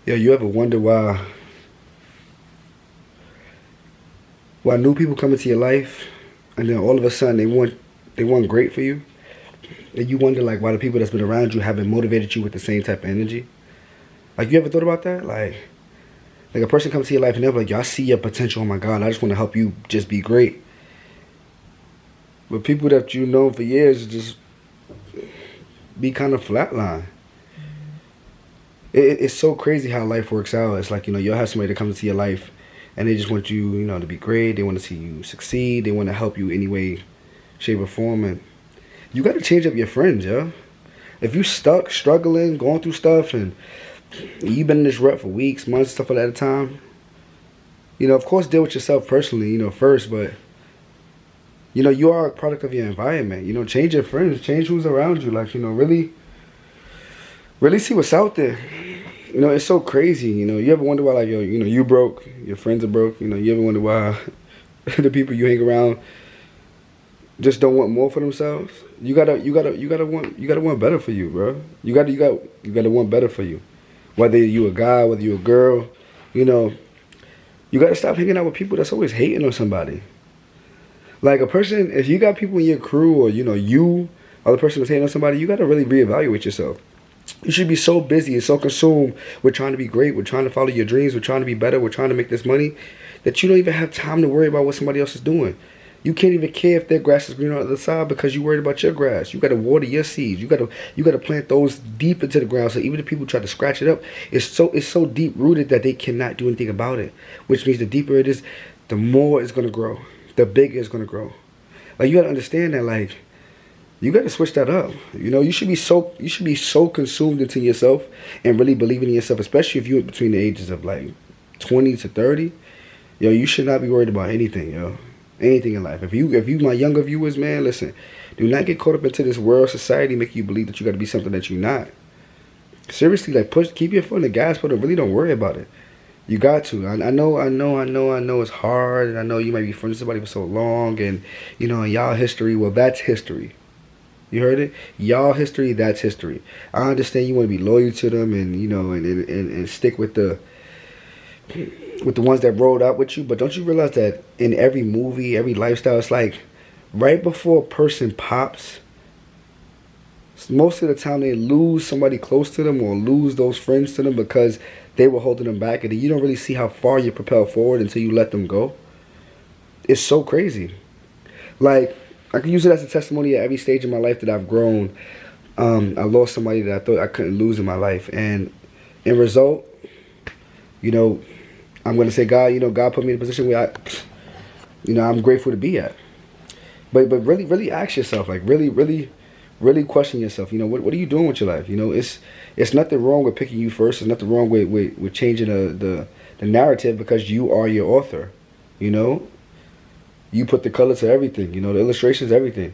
Yeah, you ever wonder why new people come into your life and then all of a sudden they want great for you? And you wonder like why the people that's been around you haven't motivated you with the same type of energy? Like you ever thought about that? Like a person comes to your life and they're like, yo, I see your potential, oh my God, I just want to help you just be great. But people that you know for years just be kind of flatline. It's so crazy how life works out. It's like, you'll have somebody that comes into your life and they just want you, to be great. They want to see you succeed. They want to help you any way, shape, or form. And you got to change up your friends, yo. If you stuck, struggling, going through stuff, and you've been in this rut for weeks, months, stuff like that at a time, of course, deal with yourself personally, first. But, you are a product of your environment. Change your friends. Change who's around you. Like, really, really see what's out there. It's so crazy. You ever wonder why, like, yo, you broke, your friends are broke. You ever wonder why the people you hang around just don't want more for themselves? You gotta want better for you, bro. You gotta want better for you. Whether you a guy, whether you a girl, you gotta stop hanging out with people that's always hating on somebody. Like a person, if you got people in your crew or you are the person that's hating on somebody, you gotta really reevaluate yourself. You should be so busy and so consumed with trying to be great, with trying to follow your dreams, with trying to be better, with trying to make this money, that you don't even have time to worry about what somebody else is doing. You can't even care if their grass is green on the other side because you're worried about your grass. You gotta water your seeds. You gotta plant those deep into the ground. So even if people try to scratch it up, it's so deep rooted that they cannot do anything about it. Which means the deeper it is, the more it's gonna grow. The bigger it's gonna grow. Like you gotta understand that, like, you got to switch that up. You should be so consumed into yourself and really believing in yourself, especially if you're between the ages of like 20 to 30. Yo, you should not be worried about anything, yo. Anything in life. If you my younger viewers, man, listen, do not get caught up into this world society making you believe that you got to be something that you're not. Seriously, like keep your foot on the gas pedal. Really don't worry about it. You got to. I know it's hard, and I know you might be friends with somebody for so long, and in y'all history, well, that's history. You heard it? Y'all history, that's history. I understand you want to be loyal to them and and stick with the ones that rolled out with you, but don't you realize that in every movie, every lifestyle, it's like right before a person pops, most of the time they lose somebody close to them or lose those friends to them because they were holding them back, and then you don't really see how far you propel forward until you let them go. It's so crazy. Like, I can use it as a testimony at every stage of my life that I've grown. I lost somebody that I thought I couldn't lose in my life. And in result, I'm going to say God put me in a position where I'm grateful to be at. But really, really ask yourself, like really, really, really question yourself. What are you doing with your life? It's nothing wrong with picking you first. There's nothing wrong with changing the narrative because you are your author, You put the color to everything, the illustrations, everything.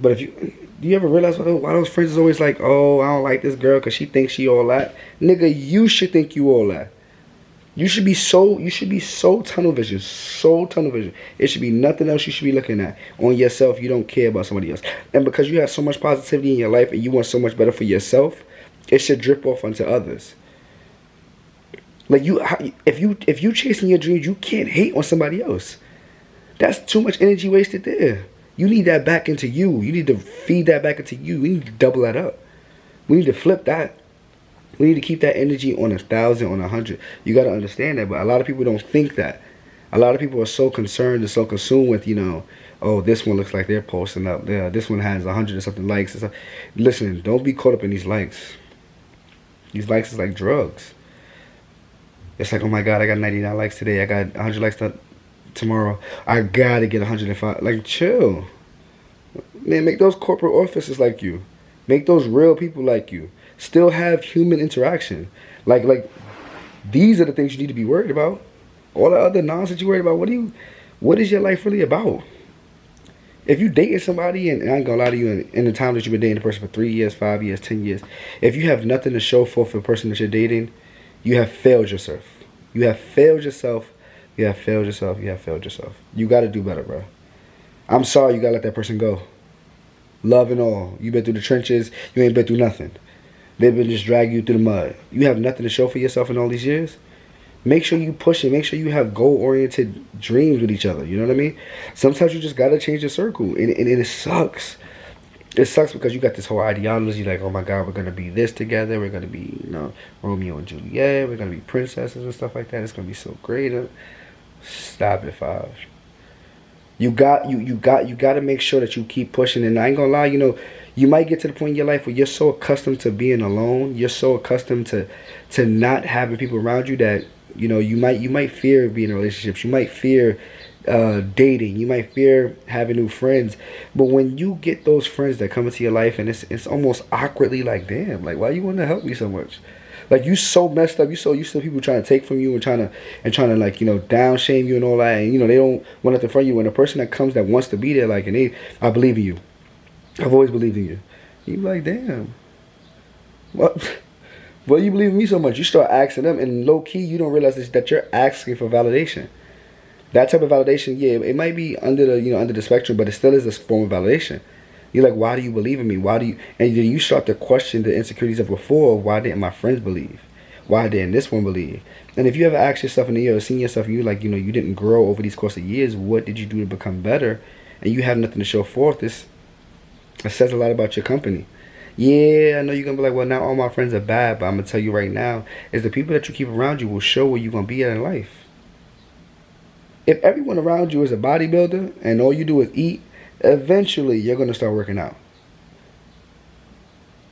But do you ever realize why those friends is always like, oh, I don't like this girl because she thinks she all that? Nigga, you should think you all that. You should be so tunnel vision, so tunnel vision. It should be nothing else you should be looking at on yourself. You don't care about somebody else. And because you have so much positivity in your life and you want so much better for yourself, it should drip off onto others. Like if you chasing your dreams, you can't hate on somebody else. That's too much energy wasted there. You need that back into you. You need to feed that back into you. We need to double that up. We need to flip that. We need to keep that energy on 1,000, on 100. You got to understand that, but a lot of people don't think that. A lot of people are so concerned and so consumed with, oh, this one looks like they're posting up. Yeah, this one has 100 or something likes. And stuff. Listen, don't be caught up in these likes. These likes is like drugs. It's like, oh my God, I got 99 likes today. I got 100 likes tomorrow. I gotta get 105. Like, chill. Man, make those corporate offices like you. Make those real people like you. Still have human interaction. Like these are the things you need to be worried about. All the other nonsense you're worried about, what is your life really about? If you dating somebody, and I ain't gonna lie to you, in the time that you've been dating a person for 3 years, 5 years, 10 years, if you have nothing to show for the person that you're dating, you have failed yourself. You have failed yourself. You have failed yourself. You have failed yourself. You gotta do better, bro. I'm sorry you gotta let that person go. Love and all. You been through the trenches. You ain't been through nothing. They've been just dragging you through the mud. You have nothing to show for yourself in all these years. Make sure you push it. Make sure you have goal-oriented dreams with each other. You know what I mean? Sometimes you just got to change your circle. And it sucks. It sucks because you got this whole ideology like, oh my God, we're going to be this together. We're going to be, Romeo and Juliet. We're going to be princesses and stuff like that. It's going to be so great. Stop it, Five. You got to make sure that you keep pushing. And I ain't going to lie, you might get to the point in your life where you're so accustomed to being alone. You're so accustomed to not having people around you that, you might fear being in relationships. You might fear dating. You might fear having new friends. But when you get those friends that come into your life and it's almost awkwardly like, damn, like, why you want to help me so much? Like, you so messed up. You so used to people trying to take from you and trying to like, down shame you and all that. And, they don't want nothing from you. When a person that comes that wants to be there, like, I believe in you. I've always believed in you. You like, damn. What? Well, you believe in me so much. You start asking them, and low key, you don't realize that you're asking for validation. That type of validation, yeah, it might be under the spectrum, but it still is a form of validation. You're like, why do you believe in me? Why do you? And then you start to question the insecurities of before. Why didn't my friends believe? Why didn't this one believe? And if you ever ask yourself in the year or seen yourself, you like, you didn't grow over these course of years. What did you do to become better? And you have nothing to show forth. It says a lot about your company. Yeah, I know you're going to be like, well, not all my friends are bad, but I'm going to tell you right now, is the people that you keep around you will show where you're going to be at in life. If everyone around you is a bodybuilder and all you do is eat, eventually you're going to start working out.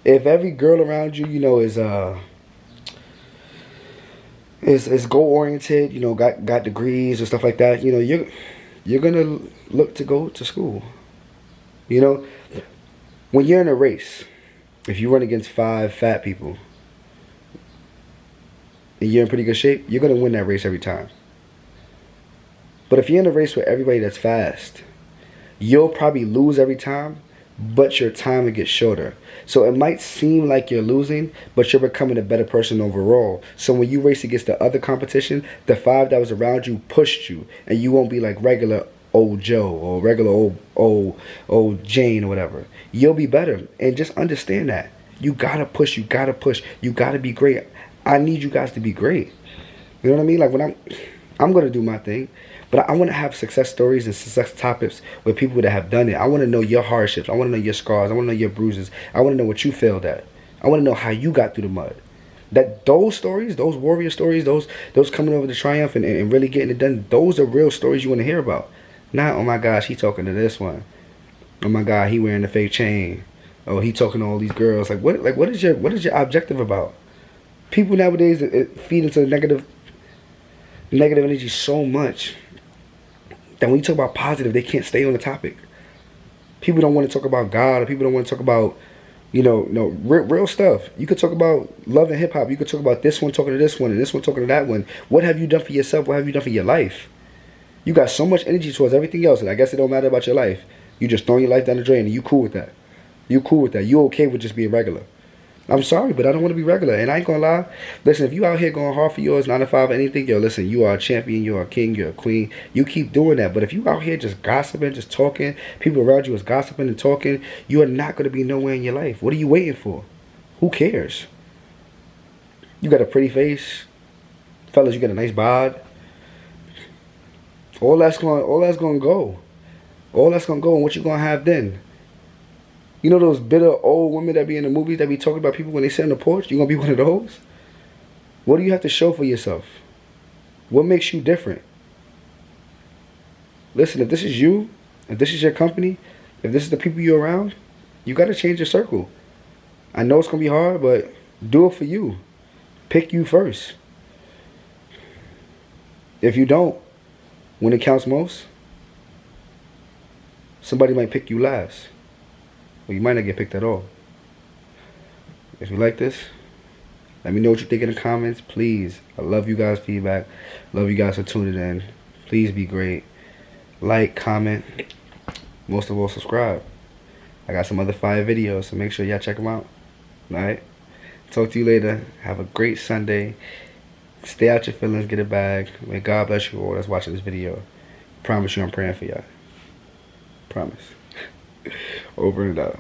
If every girl around you, is goal-oriented, got degrees or stuff like that, you're going to look to go to school. When you're in a race, if you run against 5 fat people and you're in pretty good shape, you're going to win that race every time. But if you're in a race with everybody that's fast, you'll probably lose every time, but your time will get shorter. So it might seem like you're losing, but you're becoming a better person overall. So when you race against the other competition, the 5 that was around you pushed you, and you won't be like regular old Joe or regular old Jane or whatever. You'll be better. And just understand that. You gotta push, you gotta be great. I need you guys to be great. You know what I mean? Like, when I'm gonna do my thing, but I want to have success stories and success topics with people that have done it. I want to know your hardships. I want to know your scars. I want to know your bruises. I want to know what you failed at. I want to know how you got through the mud. Those stories, those warrior stories, those coming over the triumph and really getting it done, those are real stories you want to hear about. Not, oh my gosh, he talking to this one. Oh my God, he wearing the fake chain. Oh, he talking to all these girls. What is your objective about? People nowadays feed into negative energy so much that when you talk about positive, they can't stay on the topic. People don't want to talk about God, or people don't want to talk about, real stuff. You could talk about love and hip hop. You could talk about this one talking to this one and this one talking to that one. What have you done for yourself? What have you done for your life? You got so much energy towards everything else, and I guess it don't matter about your life. You just throwing your life down the drain, and you cool with that. You cool with that. You okay with just being regular. I'm sorry, but I don't want to be regular. And I ain't gonna lie. Listen, if you out here going hard for yours, 9 to 5, anything, listen, you are a champion, you are a king, you're a queen. You keep doing that. But if you out here just gossiping, just talking, people around you is gossiping and talking, you are not gonna be nowhere in your life. What are you waiting for? Who cares? You got a pretty face. Fellas, you got a nice bod. All that's gonna go. All that's gonna go, and what you gonna have then? You know those bitter old women that be in the movies that be talking about people when they sit on the porch? You gonna be one of those? What do you have to show for yourself? What makes you different? Listen, if this is you, if this is your company, if this is the people you're around, you gotta change your circle. I know it's gonna be hard, but do it for you. Pick you first. If you don't, when it counts most, somebody might pick you last. Or you might not get picked at all. If you like this, let me know what you think in the comments. Please, I love you guys' feedback. Love you guys for tuning in. Please be great. Like, comment, most of all, subscribe. I got some other fire videos, so make sure y'all check them out. Alright? Talk to you later. Have a great Sunday. Stay out your feelings, get a bag. May God bless you all that's watching this video. Promise you I'm praying for y'all. Promise. Over and out.